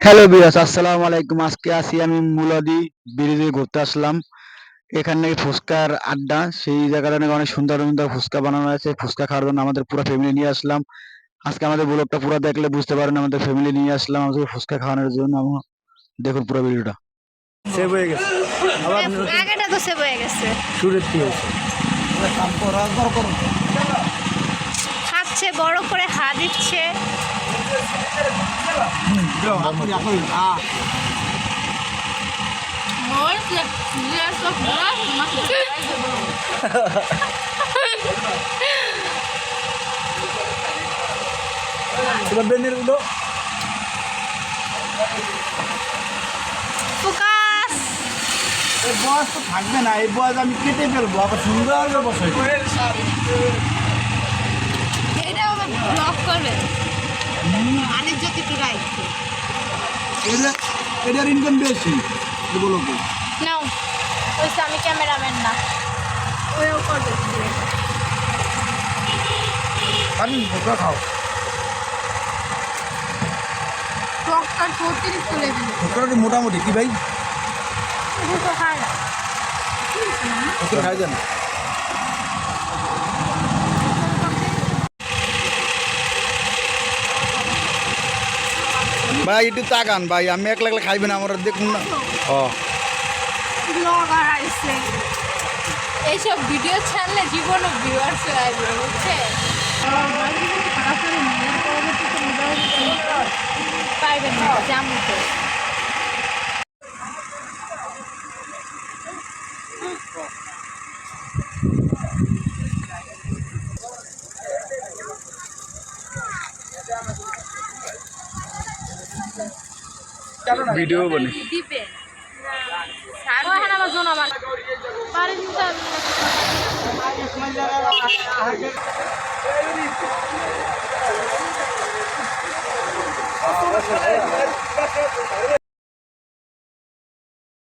Hello বিয়াস, আসসালামু আলাইকুম। আজকে আসি আমি মুলাদি ব্রিজে ঘুরতে আসলাম। এখানে নাকি ফুচকার আড্ডা, সেই জায়গাটা নাকি অনেক সুন্দর সুন্দর ফুচকা বানানো আছে। ফুচকা খাওয়ার জন্য আমাদের পুরো ফ্যামিলি নিয়ে আসলাম। আজকে আমাদের ব্লগটা পুরো দেখলে বুঝতে পারেন, আমাদের ফ্যামিলি নিয়ে আসলাম আমাদের ফুচকা খাওয়ানোর জন্য। দেখুন পুরো ভিডিওটা। সেভ হয়ে গেছে, আবার আগেটা তো সেভ হয়ে গেছে। সুরের কি হয়েছে? খাচ্ছে, বড় করে হা দিচ্ছে। এবার বেনের গুলো ফোকাস। এই বয়স তো থাকবে না, এই বয়স আমি কেটে ফেলবো, আবার সুন্দর বসাই। এটা আবার ব্লক করবে। আনের যদি একটু রাখছে। এটার ইনকাম বেশি এগুলো নাও, ওই আমি ক্যামেরাম্যান না, ওইও করবে। আমি ভোগা খাও। ব্লকটা 34 তুলে দিল। ভোগটা মোটামুটি কি ভাই? এটা তো খায় না। ভোগটা খাই দেন। ভাই একটু তাকান ভাই, আমি একলা একলা খাইবেন, আমার দেখুন না। ও ব্লগার আইছে, এইসব ভিডিও ছাড়লে জীবনও ভিউয়ার্স আসবে, বুঝছে? পাইবেন না, জামু তো। ভিডিও বনে দিবে স্যার ওখানে আমার জোন আমার পারেন স্যার।